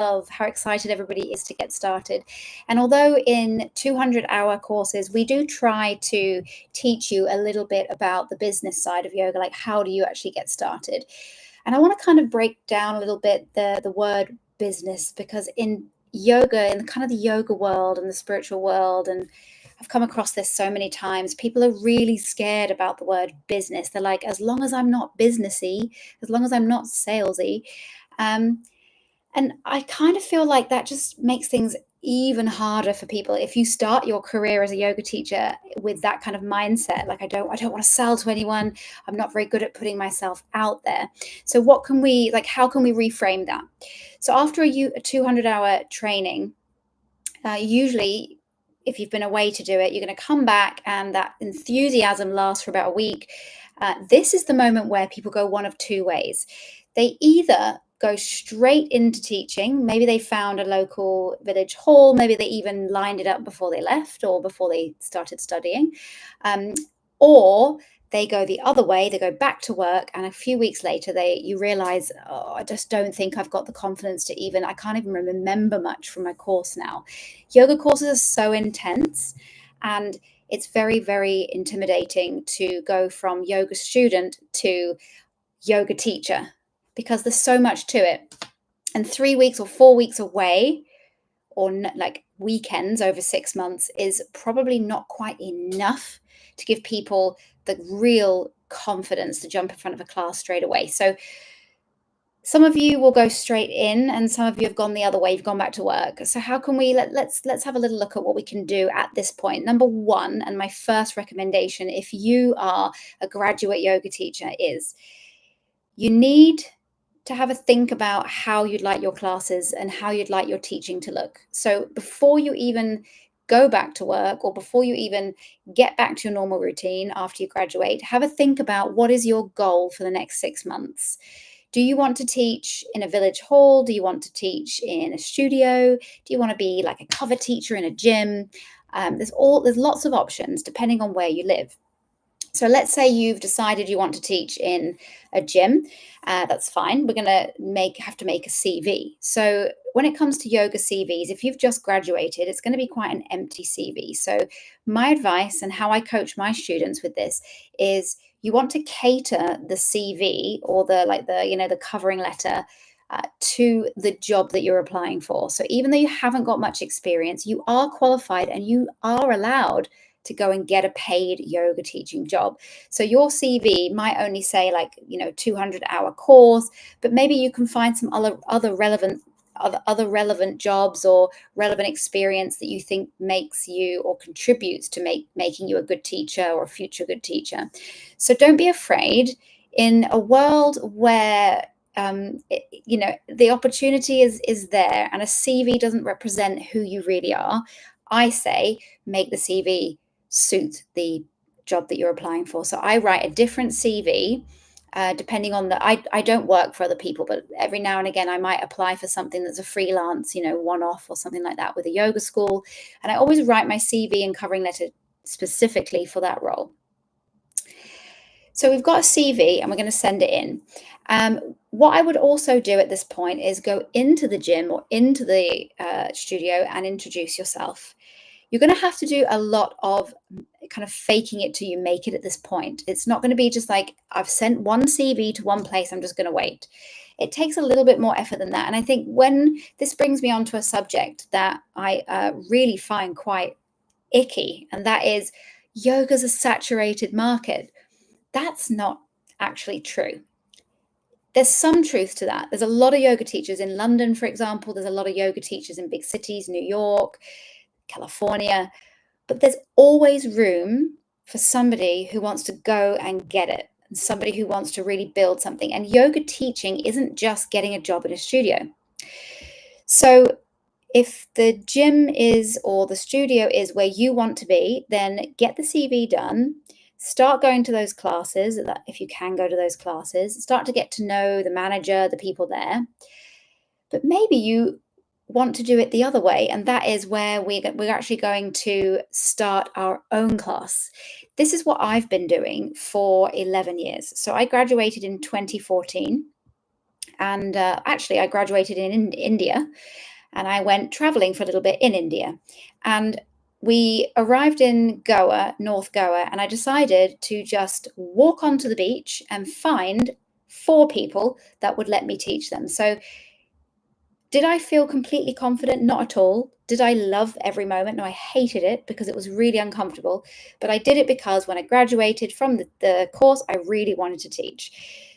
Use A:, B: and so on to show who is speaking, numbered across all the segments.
A: how excited everybody is to get started. And although in 200-hour courses, we do try to teach you a little bit about the business side of yoga, like how do you actually get started? And I want to kind of break down a little bit the word business, because in yoga, in kind of the yoga world and the spiritual world, and I've come across this so many times, people are really scared about the word business. They're like, as long as I'm not businessy, as long as I'm not salesy. And I kind of feel like that just makes things even harder for people. If you start your career as a yoga teacher with that kind of mindset, like I don't want to sell to anyone, I'm not very good at putting myself out there. So how can we reframe that? So after a 200-hour training, usually if you've been away to do it, you're going to come back and that enthusiasm lasts for about a week. This is the moment where people go one of two ways. They either go straight into teaching. Maybe they found a local village hall. Maybe they even lined it up before they left or before they started studying. Or they go the other way, they go back to work, and a few weeks later you realize, oh, I just don't think I've got the confidence I can't even remember much from my course now. Yoga courses are so intense, and it's very, very intimidating to go from yoga student to yoga teacher, because there's so much to it. And 3 weeks or 4 weeks away, or like weekends over 6 months, is probably not quite enough to give people the real confidence to jump in front of a class straight away. So some of you will go straight in, and some of you have gone the other way. You've gone back to work. So how can we let's have a little look at what we can do at this point. Number one, and my first recommendation, if you are a graduate yoga teacher, is you need to have a think about how you'd like your classes and how you'd like your teaching to look. So before you even go back to work, or before you even get back to your normal routine after you graduate, have a think about what is your goal for the next 6 months. Do you want to teach in a village hall? Do you want to teach in a studio? Do you want to be like a cover teacher in a gym? There's lots of options depending on where you live. So let's say you've decided you want to teach in a gym. That's fine. We're going to have to make a CV. So when it comes to yoga CVs, if you've just graduated, it's going to be quite an empty CV. So my advice and how I coach my students with this is you want to cater the CV or the covering letter to the job that you're applying for. So even though you haven't got much experience, you are qualified and you are allowed to go and get a paid yoga teaching job. So your CV might only say 200-hour course, but maybe you can find some other relevant jobs or relevant experience that you think makes you or contributes to making you a good teacher or a future good teacher. So don't be afraid. In a world where the opportunity is there and a CV doesn't represent who you really are, I say make the CV suit the job that you're applying for. So I write a different CV depending on I don't work for other people, but every now and again I might apply for something that's a freelance, one-off or something like that with a yoga school. And I always write my CV and covering letter specifically for that role. So we've got a CV and we're going to send it in. What I would also do at this point is go into the gym or into the studio and introduce yourself. You're going to have to do a lot of kind of faking it till you make it at this point. It's not going to be just like, I've sent one CV to one place, I'm just going to wait. It takes a little bit more effort than that. And I think when this brings me on to a subject that I really find quite icky, and that is yoga's a saturated market. That's not actually true. There's some truth to that. There's a lot of yoga teachers in London, for example. There's a lot of yoga teachers in big cities, New York, California, but there's always room for somebody who wants to go and get it, and somebody who wants to really build something. And yoga teaching isn't just getting a job in a studio. So if the gym is or the studio is where you want to be, then get the CV done. Start going to those classes, if you can go to those classes. Start to get to know the manager, the people there. But maybe you want to do it the other way, and that is where we're actually going to start our own class. This is what I've been doing for 11 years. So I graduated in 2014, And actually, I graduated in India, and I went traveling for a little bit in India. And we arrived in Goa, North Goa, and I decided to just walk onto the beach and find 4 people that would let me teach them. So, did I feel completely confident? Not at all. Did I love every moment? No, I hated it because it was really uncomfortable. But I did it because when I graduated from the course, I really wanted to teach.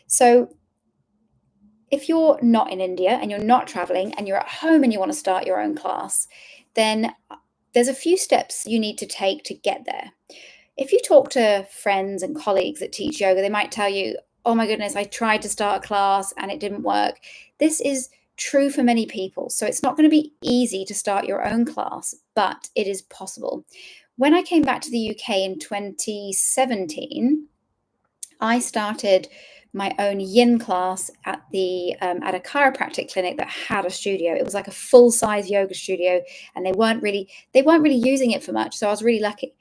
A: So, if you're not in India and you're not traveling and you're at home and you want to start your own class, then there's a few steps you need to take to get there. If you talk to friends and colleagues that teach yoga, they might tell you, oh my goodness, I tried to start a class and it didn't work. This is true for many people. So it's not going to be easy to start your own class, but it is possible. When I came back to the UK in 2017, I started my own yin class at a chiropractic clinic that had a studio. It was like a full-size yoga studio, and they weren't really using it for much. So I was really lucky.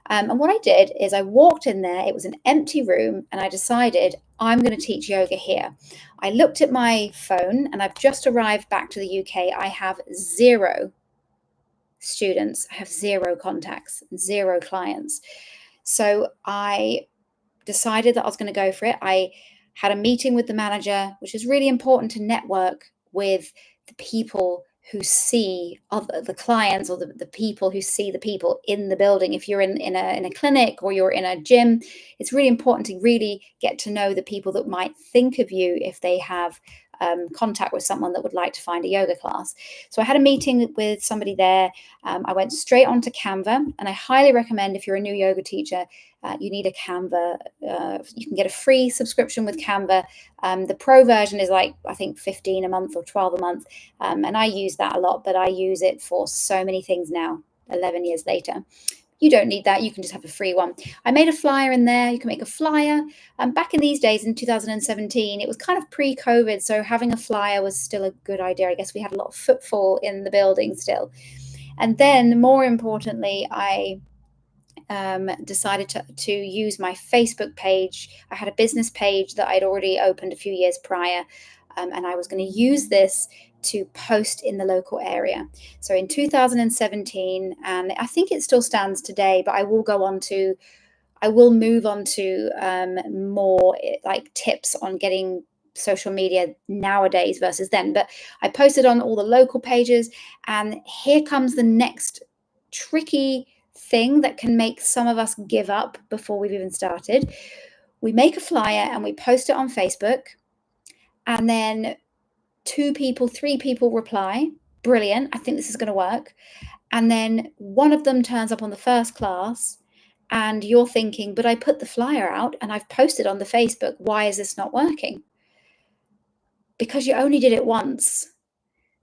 A: And what I did is I walked in there. It was an empty room, and I decided I'm going to teach yoga here. I looked at my phone, and I've just arrived back to the UK. I have 0 students. I have 0 contacts, 0 clients. So I decided that I was going to go for it. I had a meeting with the manager, which is really important to network with the people who see the clients, or the people who see the people in the building. If you're in a clinic or you're in a gym, it's really important to really get to know the people that might think of you if they have contact with someone that would like to find a yoga class. So I had a meeting with somebody there. I went straight onto Canva, and I highly recommend, if you're a new yoga teacher, you need a Canva. You can get a free subscription with Canva. The pro version is like, I think, 15 a month or 12 a month. And I use that a lot, but I use it for so many things now, 11 years later. You don't need that. You can just have a free one. I made a flyer in there. You can make a flyer. Back in these days, in 2017, it was kind of pre-COVID, so having a flyer was still a good idea. I guess we had a lot of footfall in the building still. And then, more importantly, I decided to use my Facebook page. I had a business page that I'd already opened a few years prior, and I was going to use this to post in the local area. So in 2017, and I think it still stands today, but I will move on to more like tips on getting social media nowadays versus then. But I posted on all the local pages, and here comes the next tricky thing that can make some of us give up before we've even started. We make a flyer and we post it on Facebook, and then 2 people, 3 people reply. Brilliant. I think this is going to work. And then one of them turns up on the first class, and you're thinking, but I put the flyer out and I've posted on the Facebook. Why is this not working? Because you only did it once.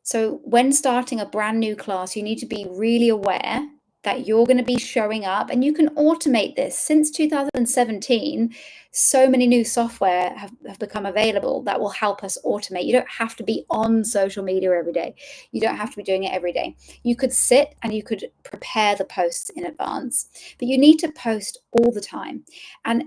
A: So when starting a brand new class, you need to be really aware that you're going to be showing up, and you can automate this. Since 2017, so many new software have become available that will help us automate. You don't have to be on social media every day. You don't have to be doing it every day. You could sit and you could prepare the posts in advance, but you need to post all the time. And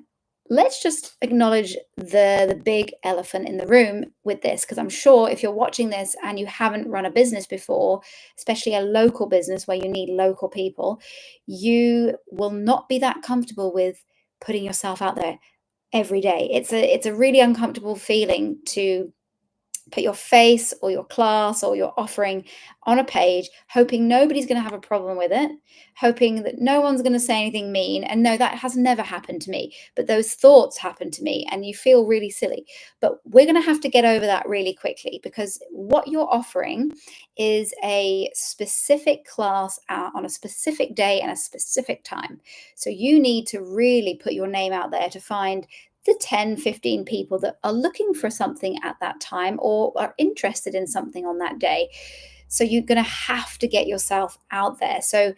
A: let's just acknowledge the big elephant in the room with this, because I'm sure if you're watching this and you haven't run a business before, especially a local business where you need local people, you will not be that comfortable with putting yourself out there every day. It's a really uncomfortable feeling to put your face or your class or your offering on a page, hoping nobody's going to have a problem with it, hoping that no one's going to say anything mean. And no, that has never happened to me, but those thoughts happen to me, and you feel really silly. But we're going to have to get over that really quickly, because what you're offering is a specific class on a specific day and a specific time. So you need to really put your name out there to find the 10, 15 people that are looking for something at that time or are interested in something on that day. So you're going to have to get yourself out there. So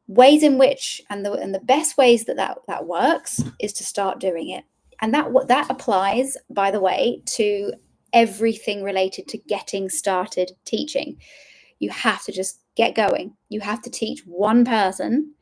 A: ways in which, and the best ways that works, is to start doing it. And that applies, by the way, to everything related to getting started teaching. You have to just get going. You have to teach one person,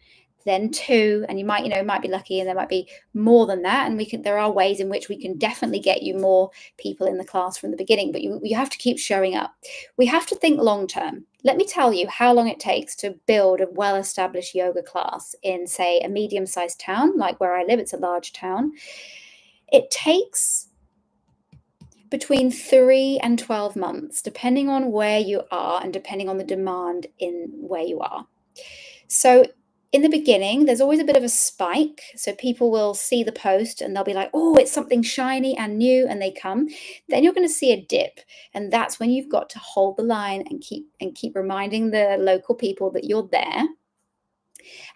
A: then 2, and you might be lucky and there might be more than that, and there are ways in which we can definitely get you more people in the class from the beginning, but you have to keep showing up. We have to think long term. Let me tell you how long it takes to build a well-established yoga class in, say, a medium-sized town like where I live. It's a large town. It takes between 3 and 12 months, depending on where you are and depending on the demand in where you are. So in the beginning, there's always a bit of a spike. So people will see the post and they'll be like, oh, it's something shiny and new, and they come. Then you're going to see a dip. And that's when you've got to hold the line and keep reminding the local people that you're there.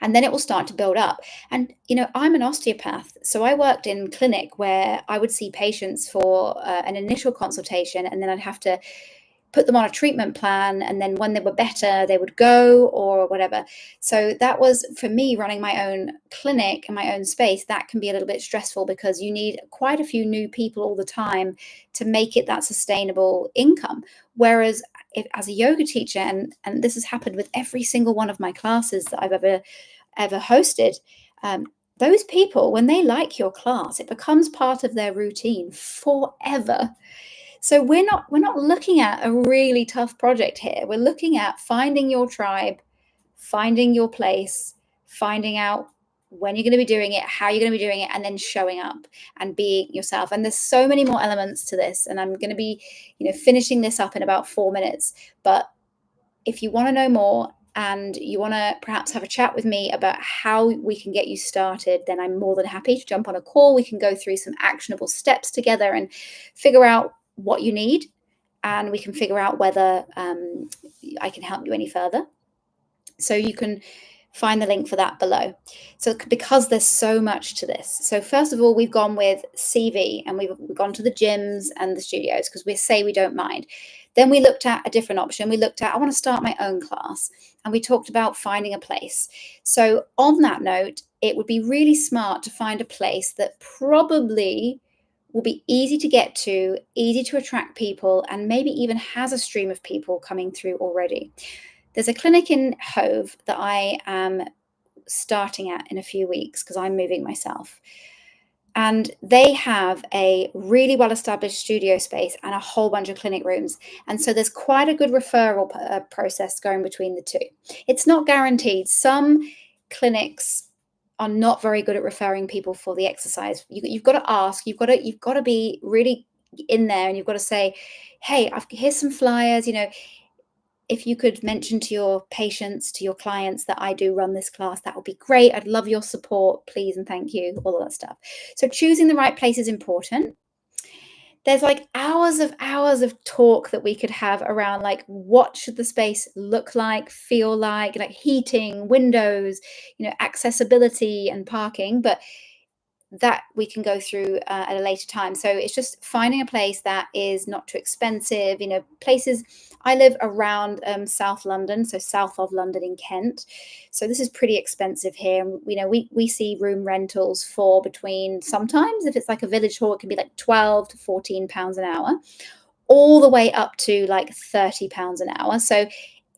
A: And then it will start to build up. And, I'm an osteopath. So I worked in clinic where I would see patients for an initial consultation, and then I'd have to put them on a treatment plan, and then when they were better they would go or whatever. So that was, for me, running my own clinic and my own space, that can be a little bit stressful because you need quite a few new people all the time to make it that sustainable income. Whereas as a yoga teacher, and this has happened with every single one of my classes that I've ever hosted, those people, when they like your class, it becomes part of their routine forever. So we're not looking at a really tough project here. We're looking at finding your tribe, finding your place, finding out when you're going to be doing it, how you're going to be doing it, and then showing up and being yourself. And there's so many more elements to this. And I'm going to be, finishing this up in about 4 minutes. But if you want to know more and you want to perhaps have a chat with me about how we can get you started, then I'm more than happy to jump on a call. We can go through some actionable steps together and figure out what you need, and we can figure out whether I can help you any further. So you can find the link for that below. So because there's so much to this. So first of all, we've gone with CV, and we've gone to the gyms and the studios because we say we don't mind. Then we looked at a different option. We looked at, I want to start my own class, and we talked about finding a place. So on that note, it would be really smart to find a place that probably will be easy to get to, easy to attract people, and maybe even has a stream of people coming through already. There's a clinic in Hove that I am starting at in a few weeks because I'm moving myself. And they have a really well-established studio space and a whole bunch of clinic rooms. And so there's quite a good referral process going between the two. It's not guaranteed. Some clinics are not very good at referring people for the exercise. You've got to ask. You've got to be really in there, and you've got to say, "Hey, here's some flyers. If you could mention to your patients, to your clients, that I do run this class, that would be great. I'd love your support, please and thank you." All of that stuff. So choosing the right place is important. There's like hours of talk that we could have around, like, what should the space look like, feel like heating, windows, accessibility and parking, but that we can go through at a later time. So it's just finding a place that is not too expensive. Places, I live around South London, so south of London in Kent. So this is pretty expensive here. We see room rentals for between, sometimes if it's like a village hall, it can be like 12 to 14 pounds an hour, all the way up to like 30 pounds an hour. So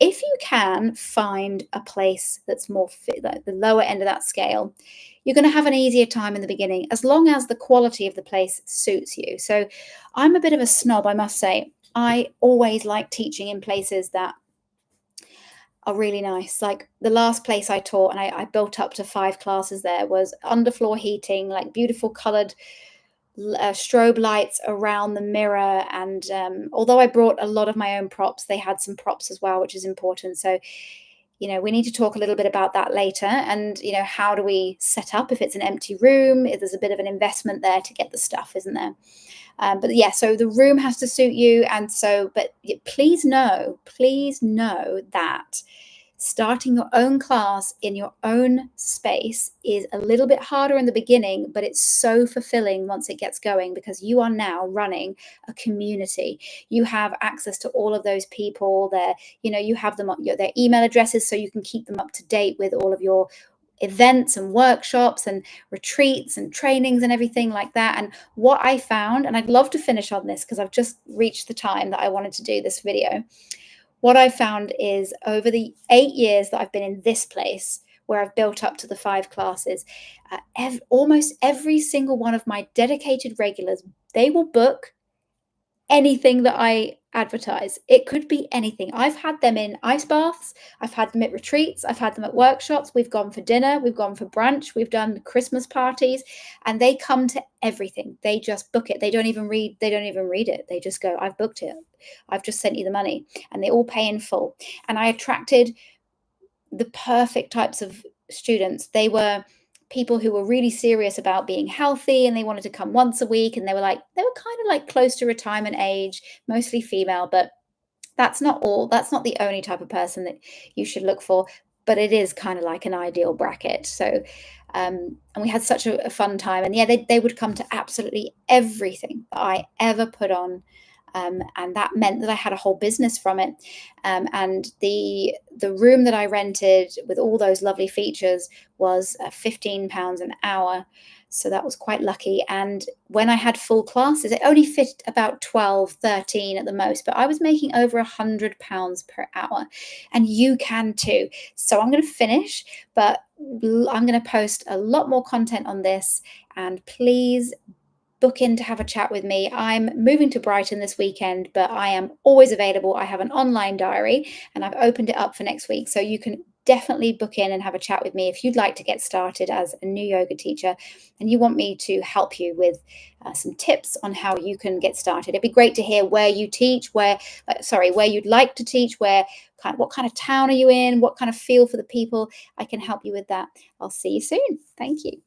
A: if you can find a place that's more fit, like the lower end of that scale, you're going to have an easier time in the beginning, as long as the quality of the place suits you. So I'm a bit of a snob, I must say. I always like teaching in places that are really nice. Like the last place I taught, and I built up to 5 classes there, was underfloor heating, like beautiful colored strobe lights around the mirror. And although I brought a lot of my own props, they had some props as well, which is important. So we need to talk a little bit about that later. And, how do we set up if it's an empty room? There's a bit of an investment there to get the stuff, isn't there? But yeah, so the room has to suit you. And so, but please know that starting your own class in your own space is a little bit harder in the beginning, but it's so fulfilling once it gets going, because you are now running a community. You have access to all of those people there. You have them their email addresses, so you can keep them up to date with all of your events and workshops and retreats and trainings and everything like that. And what I found, and I'd love to finish on this because I've just reached the time that I wanted to do this video. What I found is, over the 8 years that I've been in this place, where I've built up to the 5 classes, almost every single one of my dedicated regulars, they will book anything that I advertise. It could be anything. I've had them in ice baths, I've had them at retreats, I've had them at workshops, we've gone for dinner, we've gone for brunch, we've done Christmas parties, and they come to everything. They just book it. They don't even read it. They just go, I've booked it. I've just sent you the money, and they all pay in full. And I attracted the perfect types of students. They were people who were really serious about being healthy, and they wanted to come once a week, and they were kind of like close to retirement age, mostly female, but that's not the only type of person that you should look for, but it is kind of like an ideal bracket. So and we had such a fun time, and yeah, they would come to absolutely everything that I ever put on. And that meant that I had a whole business from it. And the room that I rented with all those lovely features was £15 an hour. So that was quite lucky. And when I had full classes, it only fit about 12, 13 at the most, but I was making over £100 per hour. And you can too. So I'm going to finish, but I'm going to post a lot more content on this. And please book in to have a chat with me. I'm moving to Brighton this weekend, but I am always available. I have an online diary, and I've opened it up for next week. So you can definitely book in and have a chat with me if you'd like to get started as a new yoga teacher and you want me to help you with some tips on how you can get started. It'd be great to hear where you teach, where you'd like to teach, what kind of town are you in, what kind of feel for the people. I can help you with that. I'll see you soon. Thank you.